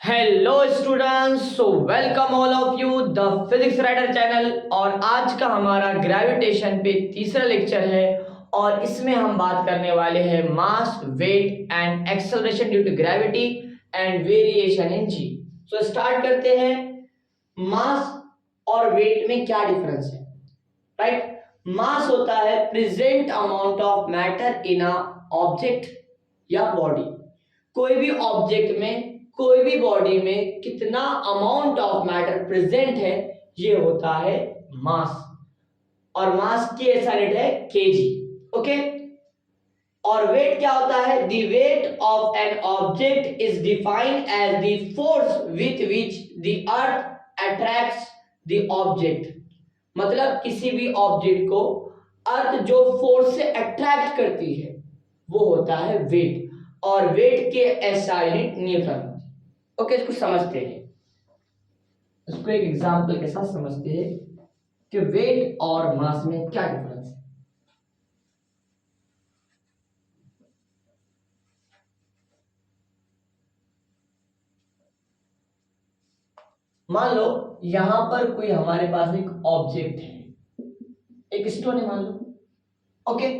Hello students, so welcome all of you the physics writer channel. और आज का हमारा ग्रेविटेशन पे तीसरा लेक्चर है और इसमें हम बात करने वाले हैं mass, weight and acceleration due to gravity and variation in g. So start करते हैं। मास और वेट में क्या डिफरेंस है? राइट, मास होता है present amount of matter in a object या बॉडी। कोई भी ऑब्जेक्ट में, कोई भी बॉडी में कितना अमाउंट ऑफ मैटर प्रेजेंट है, ये होता है मास। और मास की ऐसा यूनिट है केजी। ओके। और वेट क्या होता है? The weight of an object is defined as the force with which the earth attracts the object. मतलब किसी भी ऑब्जेक्ट को अर्थ जो फोर्स से अट्रैक्ट करती है वो होता है वेट। और वेट के एसआई यूनिट न्यूटन। ओके, इसको समझते हैं, इसको एक एग्जांपल के साथ समझते हैं कि वेट और मास में क्या डिफरेंस है। मान लो यहां पर कोई हमारे पास एक ऑब्जेक्ट है, एक स्टोन है मान लो। ओके,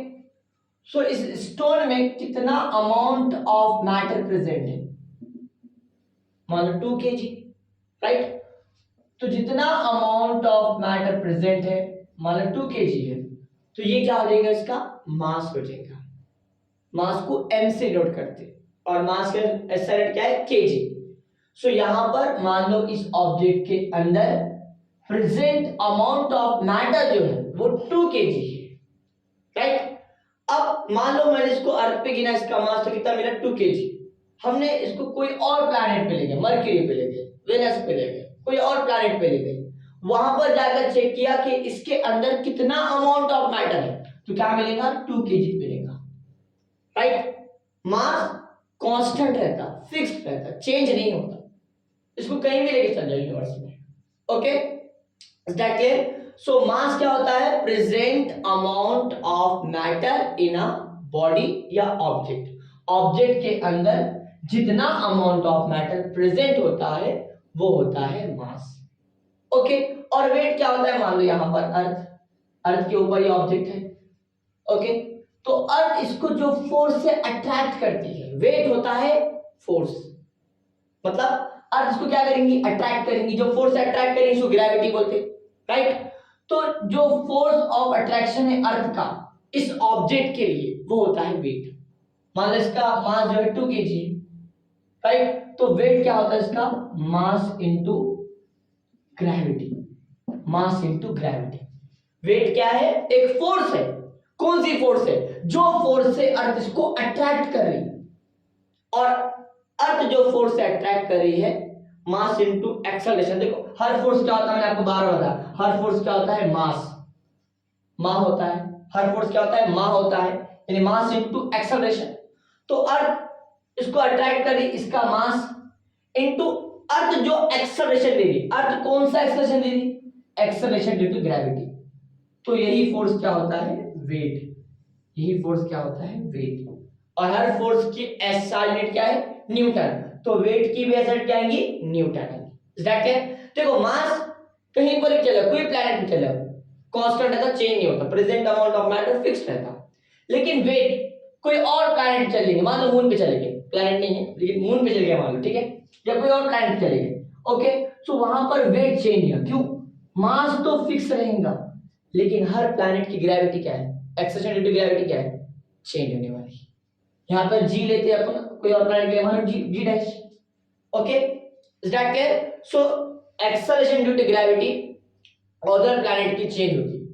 सो इस स्टोन में कितना अमाउंट ऑफ मैटर प्रेजेंट है? मान लो 2 kg। राइट, तो जितना अमाउंट ऑफ मैटर प्रेजेंट है, मान लो 2 kg है, तो ये क्या हो जाएगा? इसका मास हो जाएगा। मास को m से नोट करते हैं और मास का SI यूनिट क्या है? kg। सो यहां पर मान लो इस ऑब्जेक्ट के अंदर प्रेजेंट अमाउंट ऑफ मैटर जो है वो 2 kg है। राइट, अब मान लो मैंने इसको अर्थ पे गिना, इसका मास तो कितना मिला? 2 kg। हमने इसको कोई और प्लैनेट पे ले गए, मरकरी पे ले गए, वेनस पे ले गए, कोई और प्लैनेट पे ले गए, वहां पर जाकर चेक किया कि इसके अंदर कितना अमाउंट ऑफ मैटर है, तो क्या मिलेगा? 2 kg मिलेगा। राइट, मास कांस्टेंट रहता, फिक्स्ड रहता, चेंज नहीं होता। इसको कहीं भी लेके चल जाए यूनिवर्स में। Okay, is that clear? So mass क्या होता है? Present amount of matter in a body या ऑब्जेक्ट। ऑब्जेक्ट के अंदर जितना अमाउंट ऑफ मैटर प्रेजेंट होता है वो होता है मास। ओके, और वेट क्या होता है? मान लो यहां पर अर्थ, अर्थ के ऊपर ये ऑब्जेक्ट है। ओके, तो अर्थ इसको जो फोर्स से अट्रैक्ट करती है, वेट होता है फोर्स। मतलब अर्थ इसको क्या करेंगी? अट्रैक्ट करेंगी। जो फोर्स से अट्रैक्ट करेंगी इसको ग्रेविटी बोलते हैं। राइट, तो जो फोर्स ऑफ अट्रैक्शन है अर्थ का इस ऑब्जेक्ट के लिए वो होता है वेट। मान लो इसका मास जो है 2 kg। राइट, तो वेट क्या होता है इसका? Mass into gravity. Mass into gravity. Weight क्या है? एक फोर्स है। कौन सी फोर्स है? जो फोर्स से अर्थ इसको अट्रैक्ट कर रही है। और अर्थ जो फोर्स से अट्रैक्ट कर रही है, मास इंटू एक्सेलरेशन। देखो हर फोर्स क्या होता है, मैंने आपको बार बार बताया, हर फोर्स क्या होता है? मास, मा होता है। हर फोर्स क्या होता है? मा होता है, यानी मास इंटू एक्सेलरेशन। तो अर्थ इसको अट्रैक्ट कर रही, इसका मास इंटू अर्थ जो एक्सेलरेशन दे रही। अर्थ कौन सा एक्सेलरेशन दे रही? Acceleration due to gravity. तो यही फोर्स क्या होता है? वेट। यही फोर्स क्या होता है? वेट। और हर फोर्स की एसआई यूनिट क्या है? न्यूटन। तो वेट की भी एसआई यूनिट क्या आएंगी? न्यूटन आएंगी। Is that clear? देखो मास कहीं पर भी चले, कोई प्लैनेट पे चले, कांस्टेंट रहता, चेंज नहीं होता, present amount of matter fixed रहता। लेकिन वेट कोई और प्लैनेट चलेंगे, मान लो मून पे चले गए, प्लैनेट नहीं है लेकिन मून पे चले गए मान लो, ठीक है, या कोई और प्लैनेट चले गए। ओके, सो वहां पर वेट चेंज नहीं होगा। क्यों? मास तो फिक्स रहेगा, लेकिन हर प्लैनेट की ग्रेविटी क्या है? एक्सेलरेशन ड्यू टू ग्रेविटी क्या है? चेंज होने वाली। यहाँ पर जी लेते हैं अपन, कोई और प्लैनेट के लिए मान लो g, g dash. Okay, is that clear? So acceleration due to gravity other planet की चेंज होती है,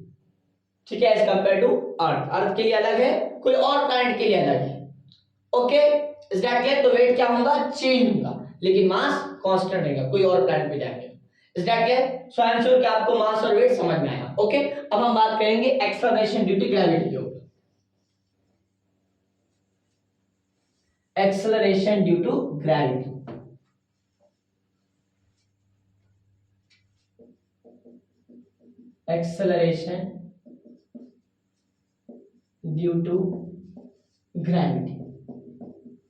ठीक है, as compare to earth. Earth के लिए अलग है, कोई और प्लैनेट के लिए अलग है। Okay, is that clear? तो वेट क्या होगा? चेंज होगा, लेकिन मास कांस्टेंट रहेगा, कोई और प्लैनेट पे जाएंगे। Is that clear? So I am sure कि आपको मास और वेट समझ में आया। ओके, अब हम बात करेंगे एक्सेलरेशन ड्यू टू ग्रेविटी के ऊपर। Acceleration due to gravity. Acceleration due to gravity.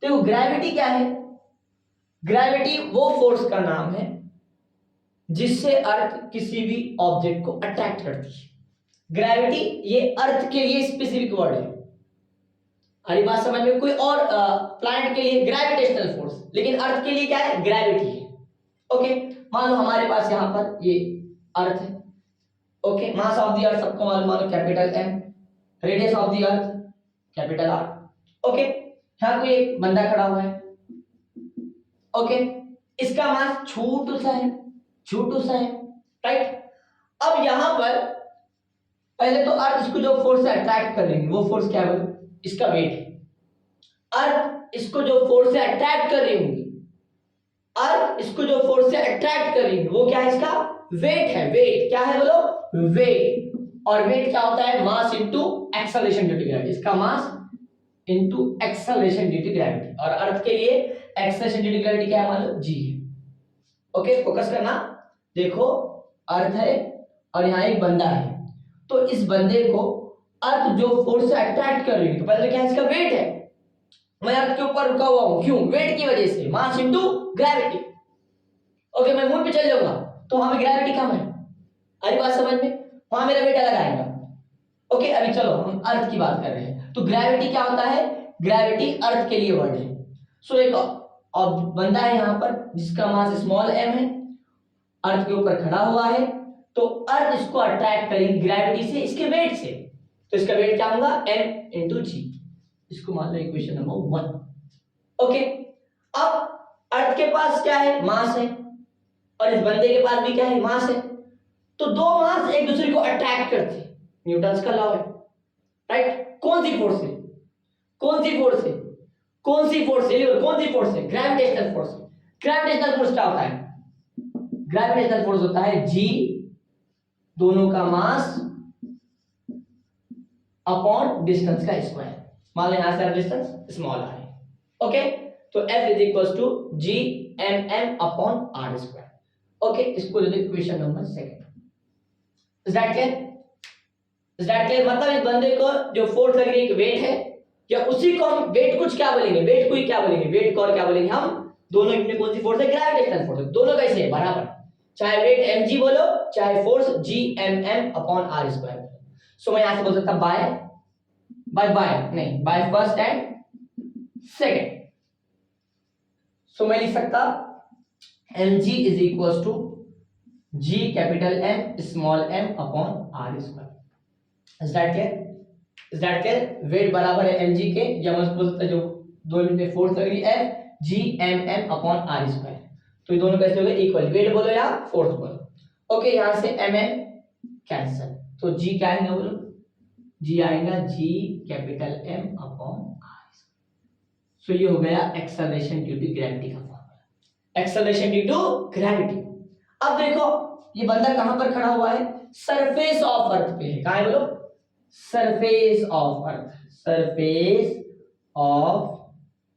देखो ग्रेविटी क्या है? ग्रेविटी वो फोर्स का नाम है जिससे अर्थ किसी भी ऑब्जेक्ट को अट्रैक्ट करती है। ग्रेविटी ये अर्थ के लिए स्पेसिफिक वर्ड है। हमारी बात समझ में? कोई और प्लैनेट के लिए ग्रेविटेशनल फोर्स, लेकिन अर्थ के लिए क्या है? ग्रेविटी है। ओके, मान लो हमारे पास यहाँ पर ये अर्थ है। Okay, mass of the earth सबको मालूम, मान लो capital M, radius of the earth capital R. Okay, यहाँ कोई एक बंदा खड़ा हुआ है। ओके, इसका मास छोटू सा है, छोटू सा है, राइट। अब यहां पर पहले तो अर्थ इसको जो फोर्स से अट्रैक्ट कर रही है वो फोर्स क्या है? इसका वेट है। अर्थ इसको जो फोर्स से अट्रैक्ट कर रही होगी, अर्थ इसको जो फोर्स से अट्रैक्ट कर रही है वो क्या है? इसका वेट है। वेट क्या है बोलो? वेट। और वेट क्या होता है? Mass into acceleration due to gravity. इसका mass into acceleration due to gravity. और अर्थ के लिए एक्सेलरेशन ड्यू टू ग्रेविटी क्या है? मान लो जी है। ओके, फोकस करना। देखो, अर्थ है और यहाँ एक बंदा है, तो इस बंदे को अर्थ जो फोर्स से अट्रैक्ट कर रही है, तो पहले क्या है? इसका वेट है। मैं अर्थ के ऊपर रुका हुआ हूं, क्यों? वेट की वजह से, मास इनटू ग्रेविटी। ओके, मैं मून पे चल जाऊंगा तो वहां पे ग्रेविटी कम है। अरे बात समझ में? वहां मेरा वेट अलग आएगा। ओके, अभी चलो हम अर्थ की बात कर रहे हैं। तो ग्रेविटी क्या होता है? ग्रेविटी अर्थ के लिए वर्ड है। सो एक और बंदा है यहाँ पर जिसका मास स्मॉल एम है, अर्थ के ऊपर खड़ा हुआ है, तो अर्थ इसको अट्रैक्ट करेगी ग्रेविटी से, इसके वेट से। तो इसका वेट क्या होगा? m इंटू जी। इसको मान लो इक्वेशन नंबर 1। ओके, अब अर्थ के पास क्या है? मास है, और इस बंदे के पास भी क्या है? मास है। तो दो मास एक दूसरे को अट्रैक्ट करते हैं, न्यूटन का लॉ है, राइट। कौन सी फोर्स है? कौन सी फोर्स है? कौन सी फोर्स है? कौन सी फोर्स है? Gravitational force. ग्रेविटेशनल फोर्स क्या होता है? ग्रेविटेशनल फोर्स होता है g, दोनों का मास अपॉन डिस्टेंस का स्क्वायर। मान लो यहां से डिस्टेंस स्मॉल r है। ओके, तो F is equal to g mm upon r square. Okay, इसको ले लो equation number 2। Is that clear? Is that clear? मतलब इस बंदे को जो फोर्स लग रही है, एक वेट है, या उसी को हम वेट कुछ क्या बोलेंगे? वेट को ही क्या बोलेंगे? वेट को और क्या बोलेंगे हम? दोनों में कौन सी फोर्स है? Gravitational force. दोनों कैसे है? बराबर। चाहे वेट mg बोलो, चाहे force g mm upon r square. So मैं यहां से बोल सकता हूं बाय नहीं, by first and second. So मैं लिख सकता mg is equal to g capital M small m upon r square. Is that clear? Is that clear? Weight बराबर है mg के, या मैं बोल सकता जो दोनों में फोर्स लग रही है g mm upon r square. तो ये दोनों कैसे हो गए? इक्वल। वेट बोलो या फोर्स बोलो। ओके, यहां से mm कैंसिल, तो g क्या आएगा बोलो? g आएगा g capital M upon r। So ये हो गया एक्सेलरेशन ड्यू टू ग्रेविटी का formula. Acceleration due to gravity. अब देखो, ये बंदा कहां पर खड़ा हुआ है? सरफेस ऑफ अर्थ पे है। कहां है बोलो? Surface of earth. Surface of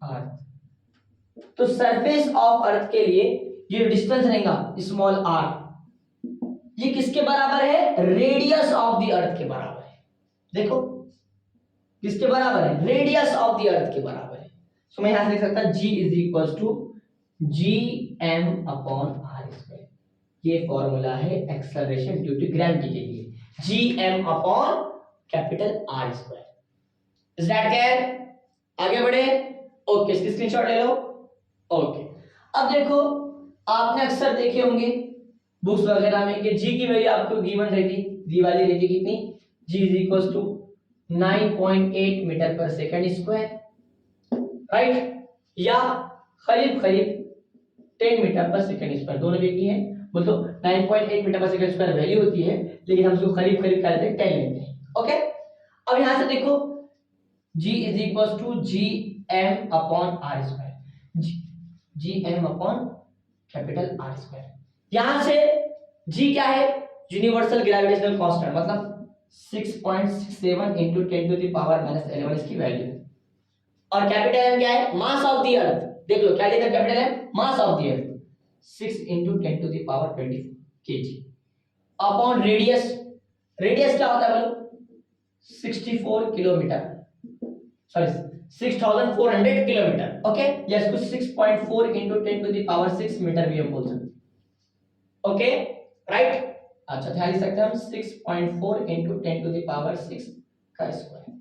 अर्थ। तो सरफेस ऑफ अर्थ के लिए ये डिस्टेंस रहेगा स्मॉल r, ये किसके बराबर है? रेडियस ऑफ द अर्थ के बराबर है। देखो, किसके बराबर है? रेडियस ऑफ द अर्थ के बराबर है। सो मैं यहां से लिख सकता g is equal to G M upon R square. ये फॉर्मूला है एक्सेलरेशन ड्यू टू ग्रेविटी के लिए, G M upon capital R square. Is that clear? आगे बढ़े? ओके, इसकी स्क्रीनशॉट ले लो। ओके, अब देखो, आपने अक्सर देखे होंगे बुक्स वगैरह में कि जी की वैल्यू आपको गिवन रहती, दी वाली रहती कितनी? जी इज इक्वल टू 9.8 मीटर पर सेकंड स्क्वायर, राइट, या करीब 10 मीटर पर सेकंड स्क्वायर। दोनों भी की है, बोल तो 9.8 मीटर पर सेकंड स्क्वायर वैल्यू होती है, लेकिन हम उसको करीब क्या लेते हैं? 10 लेते हैं। ओके, अब यहां से देखो, g is equal to G M upon R square. G M upon capital R square. यहां से g क्या है? यूनिवर्सल ग्रेविटेशनल कांस्टेंट, मतलब 6.67 इंटू 10 टू द पावर -11 इसकी वैल्यू। और कैपिटल M क्या है? Mass of the earth. देख लो क्या लिखा है capital M? Mass of the earth 6 into 10 to the power 20 kg upon radius. Radius क्या होता है बोलो? 64 किलोमीटर, सॉरी 6400 किलोमीटर। ओके, या इसको 6.4 इंटू 10⁶ मीटर भी हम बोल सकते हैं। ओके राइट, अच्छा ध्यान दे सकते हैं हम 6.4 इंटू 10⁶ का स्क्वायर।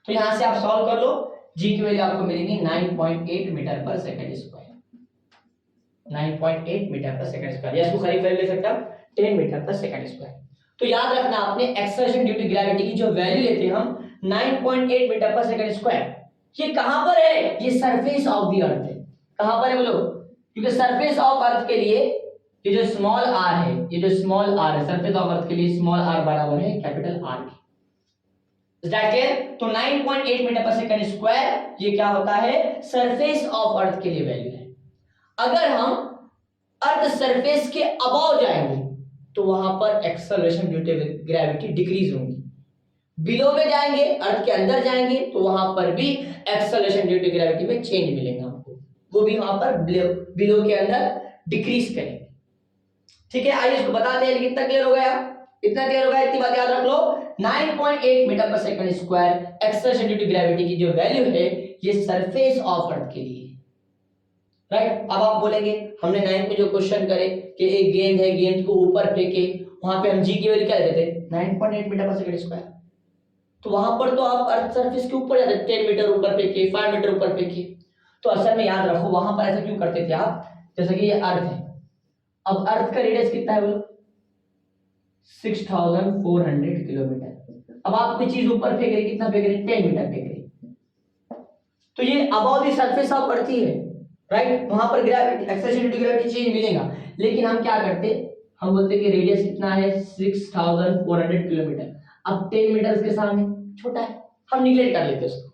तो यहां से आप सॉल्व कर लो, जी की वैल्यू आपको मिलेगी 9.8 मीटर पर सेकंड स्क्वायर, 9.8 मीटर पर सेकंड स्क्वायर, या इसको खरीद कर ले सकते हैं 10 मीटर पर सेकंड स्क्वायर। तो याद रखना आपने एक्सेलरेशन ड्यू टू ग्रेविटी की जो वैल्यू लेते हैं हम 9.8 मीटर पर सेकंड स्क्वायर, ये कहां पर है? ये सरफेस ऑफ द अर्थ है। कहां पर है बोलो? क्योंकि सरफेस ऑफ अर्थ के लिए ये जो स्मॉल आर है, ये जो स्मॉल आर है सरफेस ऑफ अर्थ के लिए स्मॉल आर बराबर है कैपिटल आर के। Is that clear? तो 9.8 मीटर पर सेकंड स्क्वायर ये क्या होता है? सरफेस ऑफ अर्थ के लिए वैल्यू है। अगर हम अर्थ सरफेस के अबव जाएंगे तो वहां पर acceleration due to gravity decrease होगी। बिलो में जाएंगे, अर्थ के अंदर जाएंगे तो वहां पर भी एक्सेलरेशन ड्यू टू ग्रेविटी में चेंज मिलेगा आपको, वो भी वहां पर बिलो के अंदर डिक्रीज करेंगे। ठीक है, आइए इसको बताते हैं। कितना क्लियर हो गया? इतना क्लियर हो गया, इतनी बात याद रख लो। 9.8 मीटर पर second square acceleration due to gravity की जो वैल्यू है ये सरफेस ऑफ अर्थ के लिए, राइट। अब आप बोलेंगे हमने 9th में जो क्वेश्चन करे कि एक गेंद है, गेंद को ऊपर फेंके, वहां पे हम जी की वैल्यू क्या देते थे? 9.8 मीटर पर सेकंड स्क्वायर। तो वहां पर तो आप अर्थ सरफेस के ऊपर जाते, 10 मीटर ऊपर फेंके, 5 मीटर ऊपर फेंके। तो असल में याद रखो वहां पर ऐसा क्यों करते थे आप? जैसे कि ये अर्थ है, अब अर्थ का रेडियस कितना है बोलो? 6400 किलोमीटर। अब आप कोई चीज ऊपर फेंक रहे, कितना फेंक रहे? 10 मीटर फेंक रहे। तो ये above the surface of earth ही है, राइट। वहां पर gravity acceleration due to gravity change मिलेगा, लेकिन हम क्या करते? हम बोलते कि रेडियस कितना है? 6400 किलोमीटर। अब 10 मीटर उसके सामने छोटा है, हम निगलेक्ट कर लेते उसको।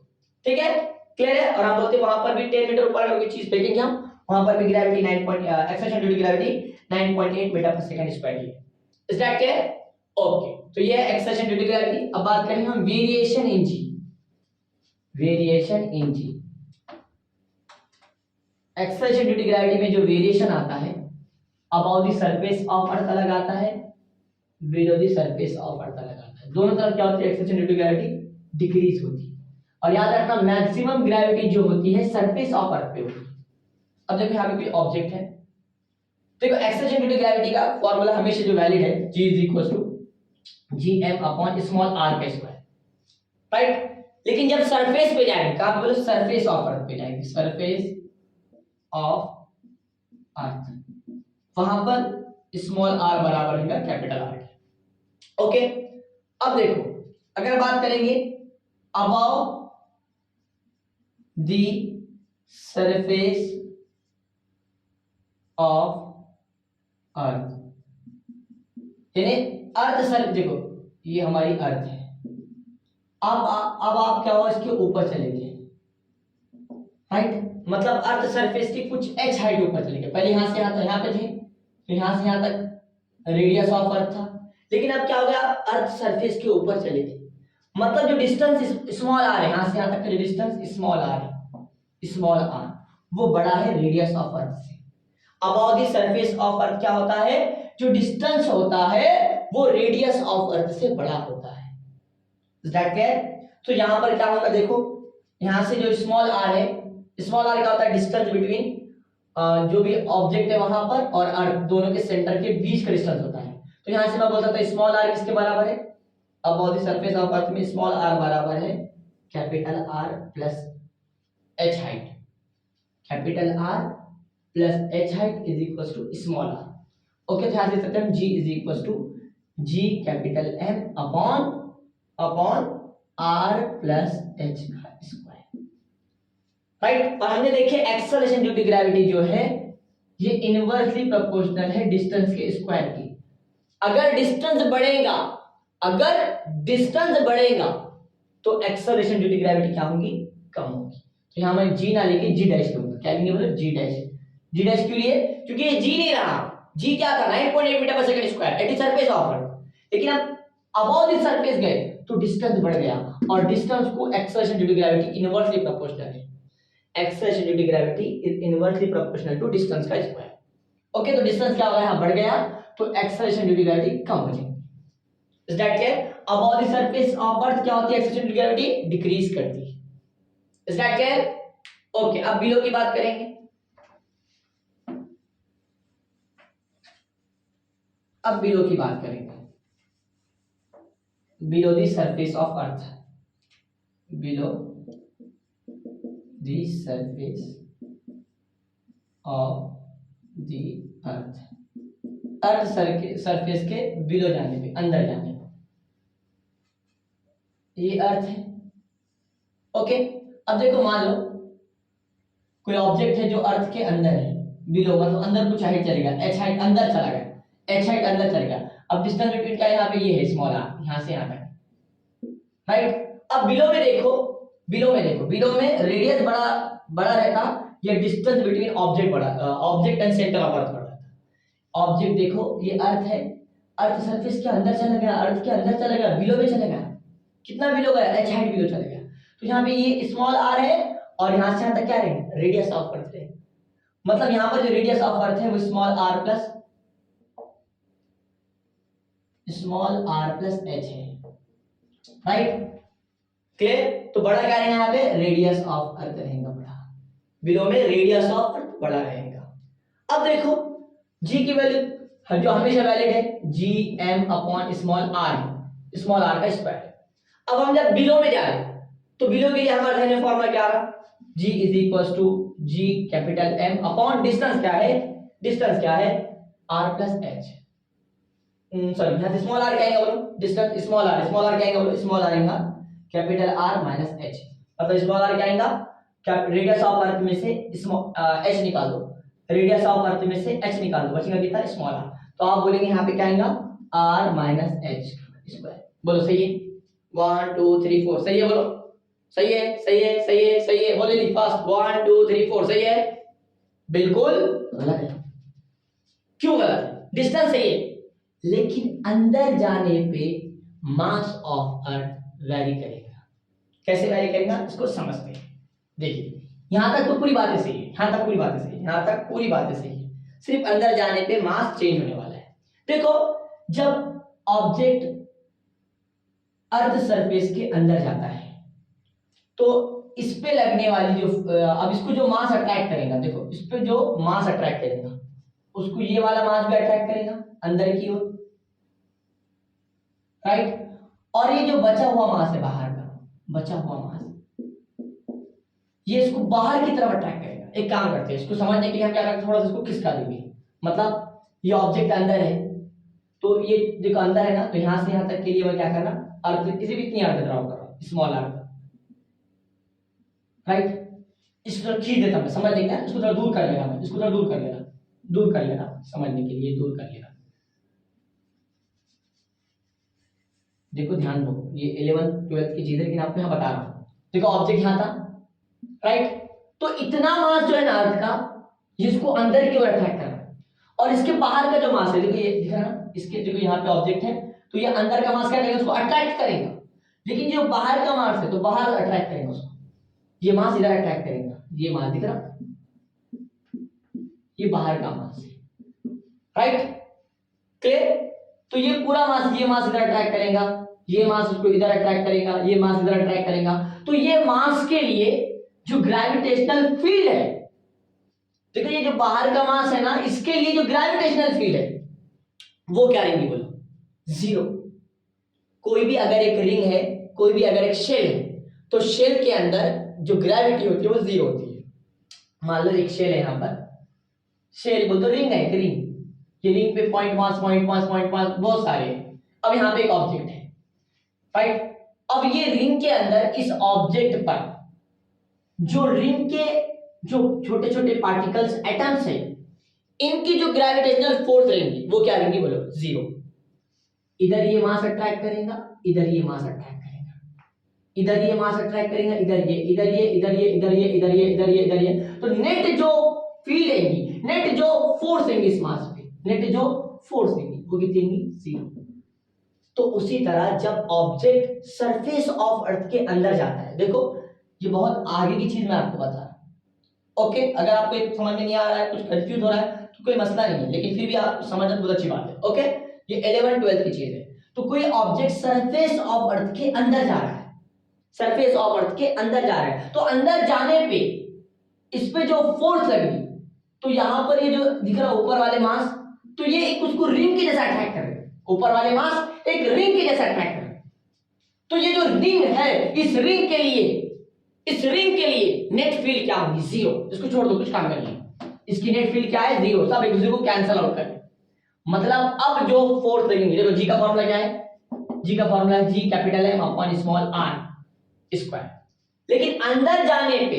ठीक है, क्लियर है? और हम बोलते वहां पर भी 10 मीटर ऊपर अगर कोई चीज फेंकेंगे हम, वहां पर भी gravity 9 acceleration due to gravity 9.8 metre पर सेकंड स्क्वायर है। Is that clear? ओके, तो ये है एक्सेलरेशन ड्यू टू ग्रेविटी। अब बात करेंगे हम variation in G. Variation in G, acceleration due to gravity में जो वेरिएशन आता है about the surface of earth अलग आता है, below the surface of earth अलग आता है। दोनों तरफ क्या होती है? Acceleration due to gravity decrease होती है। और याद रखना मैक्सिमम ग्रेविटी जो होती है सरफेस ऑफ अर्थ पे होती है। अब देखो यहाँ पे कोई ऑब्जेक्ट है, देखो एक्सेलरेशन ड्यू टू ग्रेविटी का फार्मूला हमेशा जो वैलिड है G = gm upon small r का स्क्वायर, राइट। लेकिन जब सरफेस पे जाएंगे, कहां पे बोलो? सरफेस ऑफ अर्थ पे जाएंगे, सरफेस ऑफ अर्थ, वहां पर स्मॉल r बराबर होगा कैपिटल R के। ओके, अब देखो अगर बात करेंगे अबव द सरफेस ऑफ अर्थ, यानी अर्थ सर, देखो ये हमारी अर्थ है। अब आप क्या हो? इसके ऊपर चले गए, राइट। मतलब अर्थ सरफेस की कुछ h हाइट ऊपर चले गए। पहले यहां से यहां पे थे, तो यहां से यहां तक रेडियस ऑफ अर्थ था, लेकिन अब क्या हो गया? अर्थ सरफेस के ऊपर चले गए। मतलब जो डिस्टेंस स्मॉल आर है, यहां से यहां तक का जो डिस्टेंस स्मॉल आर है, स्मॉल आर वो बड़ा है रेडियस ऑफ अर्थ से। Above the surface of earth क्या होता है? जो डिस्टेंस होता है वो रेडियस ऑफ अर्थ से बड़ा होता है। Is that clear? तो यहां पर क्या होगा? देखो यहां से जो स्मॉल आर है, स्मॉल आर क्या होता है? डिस्टेंस बिटवीन जो भी ऑब्जेक्ट है वहां पर और अर्थ दोनों के सेंटर के बीच का डिस्टेंस होता है। तो यहां से मैं बोल सकता हूं स्मॉल आर किसके बराबर है? Above the surface of earth में स्मॉल आर बराबर है capital R plus h height. Capital R plus h height is equal to small R. Okay, तो यहां से सकते हैं g is equal to g capital M upon r plus h का square, right. और हमने देखे एक्सेलरेशन ड्यू टू ग्रेविटी जो है ये इनवर्सली प्रोपोर्शनल है डिस्टेंस के स्क्वायर की। अगर डिस्टेंस बढ़ेगा तो एक्सेलरेशन ड्यू टू ग्रेविटी क्या होगी? कम होगी। तो यहां मैं g ना लेके g डैश लूंगा। क्या लेंगे बोलो? g डैश क्यों लिए? क्योंकि ये g नहीं रहा, g क्या था? 9.8 मीटर पर second square at the surface of अर्थ। लेकिन अब अबव द सरफेस गए तो डिस्टेंस बढ़ गया, और डिस्टेंस को acceleration due to gravity inversely proportional है। Acceleration due to gravity is inversely proportional to distance का स्क्वायर। ओके, तो डिस्टेंस क्या होगा? यहां बढ़ गया तो एक्सेलरेशन ड्यू टू ग्रेविटी कम हो जाएगी। Is that clear? Above the surface of earth क्या होती है? Acceleration due to gravity decrease करती है। Is that clear? ओके, अब बिलो की बात करेंगे। अब बिलो की बात करेंगे। Below the surface of earth, below the surface of the earth, earth surface के बिलो जाने पे, अंदर जाने पे, ये अर्थ है। ओके, अब देखो मान लो कोई ऑब्जेक्ट है जो अर्थ के अंदर है, बिलो मतलब अंदर कुछ हाइट चलेगा, एच हाइट अंदर चला गया, एच हाइट अंदर चल गया। अब डिस्टेंस बिटवीन क्या है यहाँ पे, ये है स्मॉल आर, यहाँ से यहाँ तक, राइट। अब बिलो में देखो, बिलो में देखो, बिलो में रेडियस बड़ा बड़ा रहता, ये डिस्टेंस बिटवीन ऑब्जेक्ट बड़ा, object and centre of earth बड़ा रहता। ऑब्जेक्ट देखो ये अर्थ है, अर्थ सरफेस के अंदर चला गया, अर्थ के अंदर चला गया, बिलो में चला गया, कितना बिलो गया, एच हाइट बिलो चला गया। तो यहाँ पे ये स्मॉल आर है और यहाँ से यहाँ तक क्या है, रेडियस ऑफ अर्थ है। मतलब यहाँ पर जो रेडियस ऑफ अर्थ है वो स्मॉल आर प्लस एच है, राइट, क्लियर। तो बड़ा क्या रहेगा यहाँ पे, रेडियस ऑफ अर्थ रहेगा बड़ा, बिलो में रेडियस ऑफ अर्थ बड़ा रहेगा। अब देखो जी की वैल्यू जो हमेशा वैलिड है, G M upon small R का स्क्वायर। अब हम जब बिलो में जा रहे हैं तो बिलो के लिए हमारा रहने फॉर्मूला क्या रहा, g is equal to g capital M upon distance क्या है आर प्लस एच, सॉरी यहाँ से स्मॉल आर क्या आएगा बोलो, डिस्टेंस स्मॉल आर क्या आएगा बोलो, स्मॉल आर आएगा कैपिटल आर माइनस एच, मतलब स्मॉल आर क्या आएगा, रेडियस ऑफ अर्थ में से एच निकाल दो, रेडियस ऑफ अर्थ में से एच निकाल दो, बचेगा कितना, स्मॉल आर। तो आप बोलेंगे यहाँ पे क्या आएगा, आर माइनस एच स्क्वायर। बोलो सही है, 1 2 3 4 सही है, बोलो सही है, बोले ली फास्ट, 1 2 3 4 सही है, बिल्कुल गलत है। क्यों गलत है, डिस्टेंस सही है लेकिन अंदर जाने पे मास ऑफ अर्थ वैरी करेगा। कैसे वैरी करेगा इसको समझते हैं। देखिए यहां तक तो पूरी बातें सही है, यहां तक पूरी बातें सही है, सिर्फ अंदर जाने पे मास चेंज होने वाला है। देखो जब ऑब्जेक्ट अर्थ सरफेस के अंदर जाता है तो इस पे लगने वाली जो अब इसको जो मास अट्रैक्ट करेगा, देखो इस पे जो मास अट्रैक्ट करेगा उसको ये वाला मास भी अट्रैक्ट करेगा अंदर की ओर, राइट। और ये जो बचा हुआ मास है बाहर का, बचा हुआ मास ये इसको बाहर की तरफ अट्रैक्ट करेगा। एक काम करते हैं, इसको समझने के लिए हम क्या करते हैं, थोड़ा सा इसको खिसका देंगे। मतलब ये ऑब्जेक्ट अंदर है तो ये देखो अंदर है ना, तो यहां से यहां तक के लिए मैं क्या करना, अर्थ किसी भी इतनी अर्थ ड्रॉ कर रहा हूं, स्मॉल अर्थ, राइट। इसको थोड़ा खींच देता मैं, समझ लेंगे, इसको थोड़ा दूर कर लेना, मैं इसको थोड़ा दूर कर लेना समझने के लिए दूर कर लेना। देखो ध्यान दो, ये 11th 12th की चीज है लेकिन आपको यहाँ बता रहा हूँ। देखो ऑब्जेक्ट यहाँ था, राइट, तो इतना मास जो है ना अर्थ का, जिसको अंदर की ओर अट्रैक्ट कर रहा है, और इसके बाहर का जो मास है, देखो ये दिख रहा है ना, इसके देखो यहाँ पे ऑब्जेक्ट है तो ये अंदर का मास क्या करेगा, उसको अट्रैक्ट करेगा। लेकिन जो बाहर का मास है तो बाहर अट्रैक्ट करेगा उसको, ये मास इधर अट्रैक्ट करेगा, ये मास दिख रहा, ये बाहर का मास है, राइट, क्लियर। तो ये पूरा मास, ये मास इधर अट्रैक्ट करेगा, ये मास उसको इधर अट्रैक्ट करेगा, ये मास इधर अट्रैक्ट करेगा। तो ये मास के लिए जो ग्रेविटेशनल फील्ड है, देखो ये जो बाहर का मास है ना, इसके लिए जो ग्रेविटेशनल फील्ड है वो क्या रहेंगी बोलो, जीरो। कोई भी अगर एक रिंग है, कोई भी अगर एक शेल है, तो शेल के अंदर जो ग्रेविटी होती है वो जीरो होती है। मान लो एक शेल है, यहाँ पर शेल बोल तो रिंग है, एक रिंग, ये रिंग पे पॉइंट पांच बहुत सारे हैं। अब यहाँ पे एक ऑब्जेक्ट है, राइट। अब ये रिंग के अंदर इस ऑब्जेक्ट पर जो रिंग के जो छोटे छोटे पार्टिकल्स एटम्स है, इनकी जो ग्रेविटेशनल फोर्स रहेंगी वो क्या रहेंगी बोलो, जीरो। इधर ये मास अट्रैक्ट करेगा, इधर ये मास अट्रैक्ट करेगा, इधर ये मास अट्रैक्ट करेगा, इधर ये, इधर ये, इधर ये, इधर ये, इधर ये, इधर ये, इधर ये। तो नेट जो फील्ड रहेगी, नेट जो फोर्स रहेंगी इस मास पे, नेट जो फोर्स रहेंगी वो कितनी रहेंगी, जीरो। तो उसी तरह जब ऑब्जेक्ट सरफेस ऑफ अर्थ के अंदर जाता है, देखो ये बहुत आगे की चीज मैं आपको बता रहा हूं, ओके। अगर आपको समझ में नहीं आ रहा है, कुछ कंफ्यूज हो रहा है तो कोई मसला नहीं है, लेकिन फिर भी आप समझना बहुत अच्छी बात है, ओके। ये 11 12 की चीज है। तो कोई ऑब्जेक्ट सरफेस ऑफ अर्थ के अंदर जा रहा है, सरफेस ऑफ अर्थ के अंदर जा रहा है, तो अंदर जाने पे इस पे जो फोर्स लगेगी, तो यहां पर ये जो दिख रहा है ऊपर वाले मास, तो ये एक उसको रिंग के जैसा अट्रैक्ट करेगा। ऊपर वाले मास एक रिंग के जैसा अट्रैक्ट करेगा। तो ये जो रिंग है, इस रिंग के लिए नेट फील्ड क्या होगी? जीरो। इसको छोड़ दो, कुछ काम कर नहीं। इसकी नेट फील्ड क्या है? जीरो। सब एक दूसरे को कैंसिल आउट कर, मतलब अब जो फोर्स लगेंगे, देखो जी का फॉर्मूला क्या है? जी का फॉर्मूला है G capital M upon small R square. लेकिन अंदर जाने पे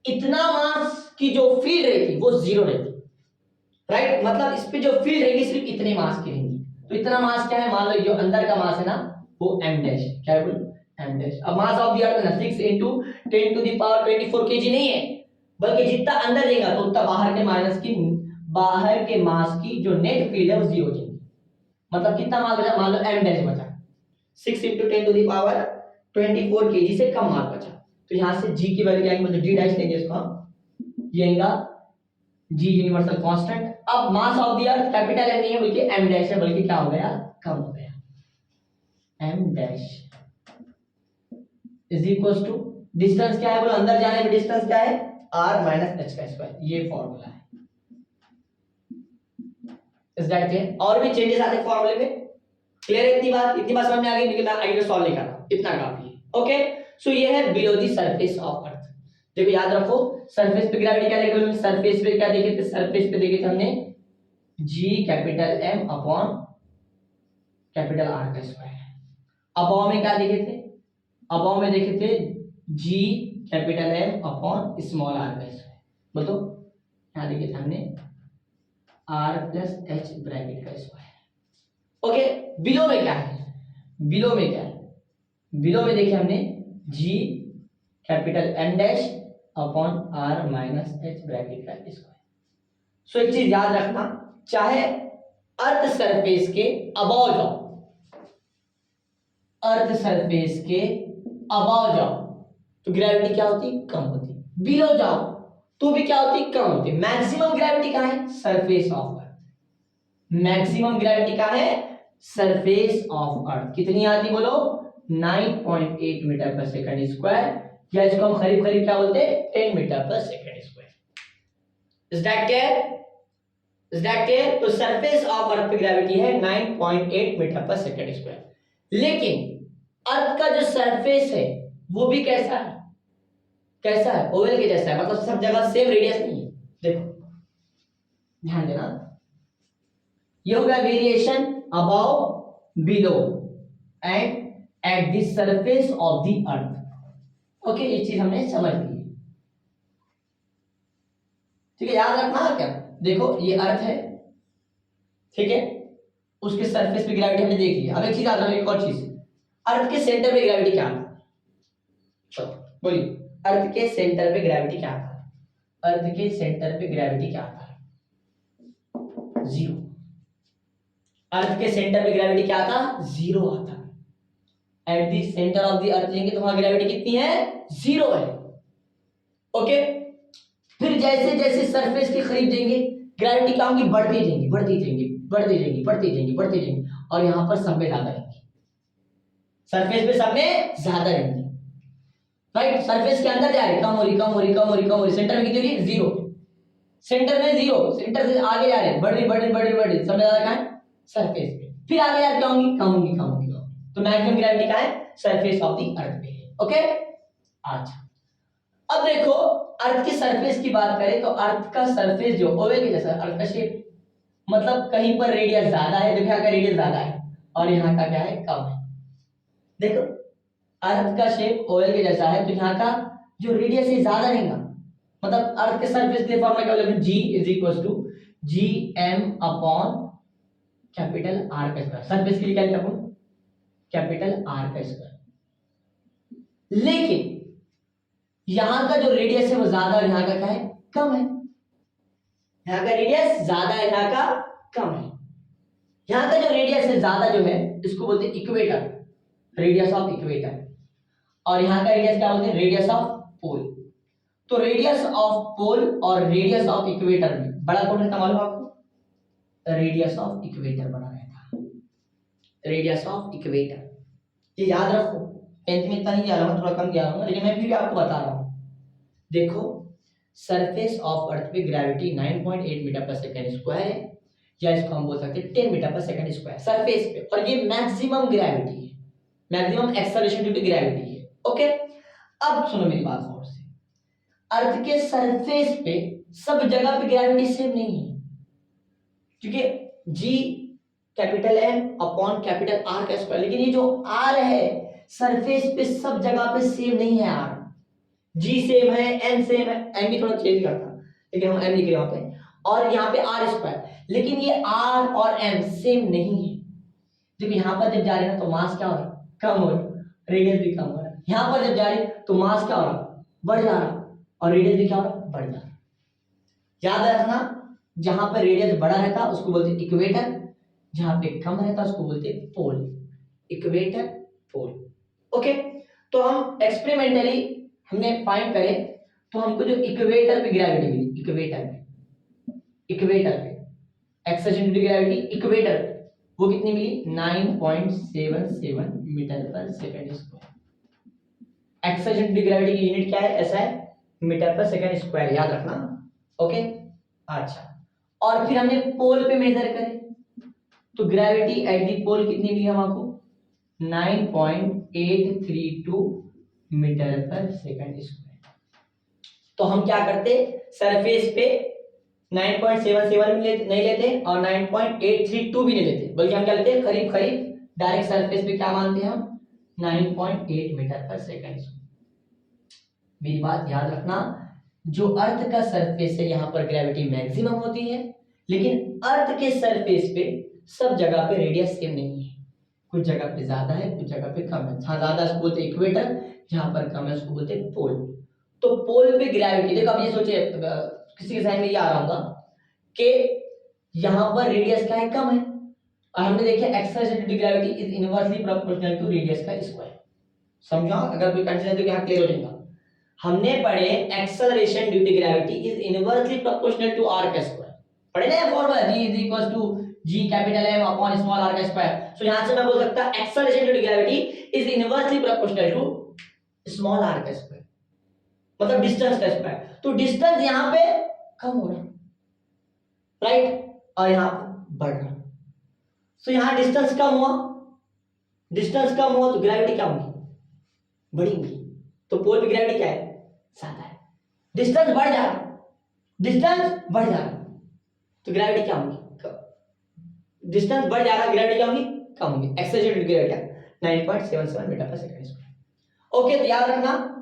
इतना मास की जो फील्ड रहती वो जीरो रहती, राइट? मतलब इस पे जो फील्ड रहेगी सिर्फ इतने मास की रहेगी। तो इतना मास क्या है? मान लो जो अंदर का मास है ना, वो m डैश, क्या है बोल? m dash. अब मास ऑफ द अर्थ ना 6 into 10 to the power 24 kg नहीं है, बल्कि जितना अंदर जाएगा तो उतना बाहर के मास की जो नेट फील्ड है वो जीरो जाएगी। मतलब कितना मास बचा? मान लो m डैश बचा, 6 into 10 to the power 24 kg से कम मास बचा। तो यहां से g की वैल्यू क्या आएगी? मतलब d डैश लेंगे इसको हम, ये आएगा g यूनिवर्सल कांस्टेंट। अब mass of the earth capital m नहीं है बल्कि m डैश है, बल्कि क्या हो गया? कम हो गया। m dash is equal to distance क्या है बोलो? अंदर जाने में डिस्टेंस क्या है? r माइनस h का स्क्वायर। ये फॉर्मूला है। Is that clear? और भी चेंजेस आते हैं फॉर्मूले में। क्लियर है? इतनी बात समझ में आ गई? लेकिन मैं आगे सॉल्व नहीं कर रहा, इतना काफी है। ओके, सो ये है बिलो द सरफेस ऑफ अर्थ। देखो याद रखो, सरफेस पे ग्रेविटी क्या देखे? सरफेस पे क्या देखे थे? सरफेस पे देखे थे हमने g capital m upon capital r का स्क्वायर। अबव में क्या देखे थे? अबव में देखे थे g capital m upon small r का स्क्वायर। बोलो, यहां देखे थे हमने r प्लस h ब्रैकेट का स्क्वायर। ओके, बिलो में क्या है? बिलो में क्या है? बिलो में देखे हमने g capital m dash upon r minus h bracket का स्क्वायर। सो एक चीज याद रखना, चाहे अर्थ सरफेस के अबव जाओ, अर्थ सरफेस के अबव जाओ तो ग्रेविटी क्या होती? कम होती। बिलो जाओ तो भी क्या होती? कम होती। मैक्सिमम ग्रेविटी कहां है? Surface of earth. Maximum gravity कहां है? सरफेस ऑफ अर्थ। कितनी आती बोलो? 9.8 मीटर पर सेकंड स्क्वायर, या इसको हम करीब करीब क्या बोलते हैं? 10 मीटर पर second square. Is that clear? Is that clear? तो सरफेस ऑफ अर्थ पे ग्रेविटी है 9.8 मीटर पर सेकंड स्क्वायर। लेकिन अर्थ का जो सरफेस है वो भी कैसा है? कैसा है? ओवल के जैसा है, मतलब सब जगह सेम रेडियस नहीं है। देखो ध्यान देना, ये हो गया variation above, below and at the surface of the earth. Okay, ये चीज हमने समझ ली, ठीक है? याद रखना क्या? देखो ये अर्थ है, ठीक है? उसके सरफेस पे ग्रेविटी हमने देख लिया। अब एक चीज याद रखना, एक और चीज, अर्थ के सेंटर पे ग्रेविटी क्या था? चलो बोलिए, अर्थ के सेंटर पे ग्रेविटी क्या था? अर्थ के सेंटर पे ग्रेविटी क्या था? जीरो। अर्थ के सेंटर पे ग्रेविटी क्या था? जीरो आता। At the centre of the अर्थ लेंगे तो वहां ग्रेविटी कितनी है? जीरो है। ओके, फिर जैसे जैसे सरफेस के करीब जाएंगे ग्रेविटी क्या होगी? बढ़ती जाएंगी, बढ़ती जाएंगी, बढ़ती जाएंगी, बढ़ती जाएंगी, बढ़ती जाएंगी, और यहां पर सब में ज्यादा रहेंगी। सरफेस पे सब में ज्यादा रहेंगी, राइट? सरफेस के अंदर जा रही, कम हो रही, कम हो रही, कम हो रही, कम हो रही। सेंटर में कितनी हो रही? जीरो। सेंटर में जीरो, सेंटर से आगे जा रहे, बढ़ रही, बढ़ रही, बढ़ रही, बढ़ रही, सब ज्यादा कहां है? सरफेस पे। फिर आगे जा क्या होंगी? कम होंगी, कम होंगी, कम होंगी। तो मैक्सिमम ग्रेविटी कहां है? सरफेस ऑफ द अर्थ पे है। ओके, अच्छा अब देखो, अर्थ के सरफेस की बात करें तो अर्थ का सरफेस जो ओवल के जैसा, अर्थ का शेप, मतलब कहीं पर रेडियस ज्यादा है, देखो यहाँ का रेडियस ज्यादा है, और यहाँ का क्या है? कम है। देखो अर्थ का शेप ओवल के जैसा है, तो यहाँ का जो रेडियस है ज्यादा रहेगा। मतलब अर्थ के सरफेस के लिए फॉर्मूला क्या होगा? g is equal to G M upon capital R का स्क्वायर। सरफेस के लिए क्या लिखा अपन? कैपिटल आर का स्क्वायर। लेकिन यहां का जो रेडियस है वो ज्यादा, और यहां का क्या है? कम है। यहां का रेडियस ज्यादा है, यहां का कम है। यहां का जो रेडियस है ज्यादा जो है इसको बोलते हैं इक्वेटर, रेडियस ऑफ इक्वेटर, और यहां का रेडियस क्या बोलते हैं? रेडियस ऑफ पोल। तो रेडियस ऑफ पोल और रेडियस ऑफ इक्वेटर में बड़ा कौन रहता मालूम आपको? रेडियस ऑफ इक्वेटर बड़ा रहता, रेडियस ऑफ इक्वेटर। ये याद रखो, टेंथ में इतना नहीं ज्ञान होगा, थोड़ा कम ज्ञान होगा, लेकिन मैं फिर भी आपको बता रहा हूं। देखो सरफेस ऑफ अर्थ पे ग्रेविटी 9.8 मीटर पर सेकंड स्क्वायर है, या इसको हम बोल सकते हैं 10 मीटर पर सेकंड स्क्वायर सरफेस पे, और ये मैक्सिमम ग्रेविटी है, maximum acceleration due to gravity है। ओके, अब सुनो मेरी बात गौर से, अर्थ के सरफेस पे सब जगह पे ग्रेविटी सेम नहीं है, क्योंकि g capital M upon capital R का स्क्वायर, लेकिन ये जो आर है सरफेस पे सब जगह पे सेम नहीं है। आर जी सेम है, एम सेम है, एम भी थोड़ा चेंज करता लेकिन हम एम लिख रहे हैं वहां पे, और यहाँ पे आर स्क्वायर, लेकिन ये आर और एम सेम नहीं है। देखो यहाँ पर जब जा रहे हैं ना तो मास क्या हो रहा है, कम हो रहा है, रेडियस भी कम हो रहा है। यहाँ पर जब जा रहे हैं तो मास क्या हो रहा है, बढ़ जा रहा है, और रेडियस भी क्या हो रहा है, बढ़ जा रहा है। याद रखना, जहां पर रेडियस बड़ा रहता है उसको बोलते हैं इक्वेटर, जहां पे कम रहता है उसको बोलते हैं पोल, इक्वेटर पोल। ओके, तो हम एक्सपेरिमेंटली हमने फाइंड करे तो हमको जो इक्वेटर पे ग्रेविटी मिली, इक्वेटर पे acceleration due to gravity equator वो कितनी मिली, 9.77 मीटर पर second square. Acceleration due to gravity की यूनिट क्या है, ऐसा है, मीटर पर सेकंड स्क्वायर, याद रखना। ओके, अच्छा, और फिर हमने पोल पे मेजर करे तो ग्रेविटी एट दी पोल कितनी मिली हमको, 9.832 मीटर पर सेकंड स्क्वायर। तो हम क्या करते, सरफेस पे 9.77 नहीं लेते और 9.832 भी नहीं लेते, बल्कि हम क्या लेते, करीब करीब डायरेक्ट सरफेस पे क्या मानते हैं हम, 9.8 मीटर पर सेकंड स्क्वायर। मेरी बात याद रखना, जो अर्थ का सरफेस है यहाँ पर ग्रेविटी मैक्सिमम होती है, लेकिन अर्थ के सरफेस पे सब जगह पे रेडियस सेम नहीं है, कुछ जगह पे ज्यादा है, कुछ जगह पे कम है। जहां ज्यादा उसको बोलते हैं इक्वेटर, जहां पर कम है उसको बोलते हैं पोल। तो पोल पे ग्रेविटी, देखो अब ये सोचिए, किसी के साइन में ये आ रहा होगा कि यहाँ पर रेडियस क्या है, कम है, और हमने देखा acceleration due to gravity is inversely proportional to radius का स्क्वायर। समझा, अगर कोई कंफ्यूजन है तो यहाँ क्लियर हो जाएगा। हमने पढ़े acceleration due to gravity is inversely proportional to R का स्क्वायर, पढ़े ना formula, g is equal to g capital M upon small r का स्क्वायर। सो यहां से मैं बोल सकता acceleration due to gravity is inversely proportional to small r का स्क्वायर, मतलब डिस्टेंस का स्क्वायर। तो डिस्टेंस यहां पे कम हो रहा है, राइट, और यहां पे बढ़ रहा है। सो यहां डिस्टेंस कम हुआ तो ग्रेविटी क्या होगी, बढ़ेगी। तो पोल पे ग्रेविटी क्या है, ज्यादा है। डिस्टेंस बढ़ जा रहा तो ग्रेविटी क्या होगी, डिस्टेंस बढ़ जा रहा है, ग्रेविटी क्या होगी, कम होगी। Acceleration due to gravity 9.77 metre पर सेकंड स्क्वायर। ओके, तो याद रखना,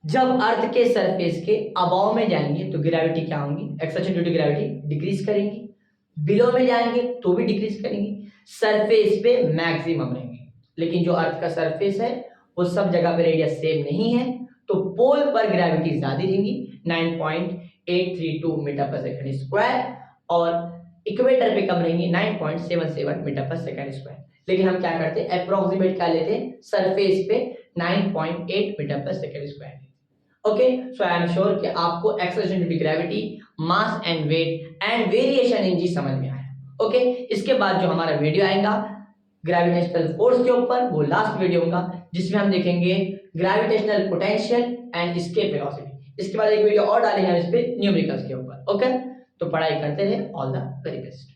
जब अर्थ के सरफेस के अबव में जाएंगे तो ग्रेविटी क्या होगी, acceleration due to gravity decrease करेंगी, बिलो में जाएंगे तो भी डिक्रीज करेंगी, सरफेस पे मैक्सिमम रहेंगे। लेकिन जो अर्थ का सरफेस है वो सब जगह पे रेडियस सेम नहीं है, तो पोल पर ग्रेविटी ज्यादा रहेंगी 9.832 मीटर पर सेकंड स्क्वायर, और इक्वेटर पे कम रहेंगी 9.77 मीटर पर सेकंड स्क्वायर। लेकिन हम क्या करते हैं, अप्रोक्सीमेट क्या लेते हैं, सरफेस पे 9.8 मीटर पर second square. Okay, so I am sure कि आपको acceleration due to gravity, mass and weight and variation in g समझ में आया। ओके, इसके बाद जो हमारा वीडियो आएगा ग्रेविटेशनल फोर्स के ऊपर, वो लास्ट वीडियो होगा जिसमें हम देखेंगे gravitational potential and escape velocity. इसके बाद एक वीडियो और डालेंगे हम इस पे न्यूमेरिकल्स के ऊपर। ओके, तो पढ़ाई करते रहे, ऑल द वेरी बेस्ट।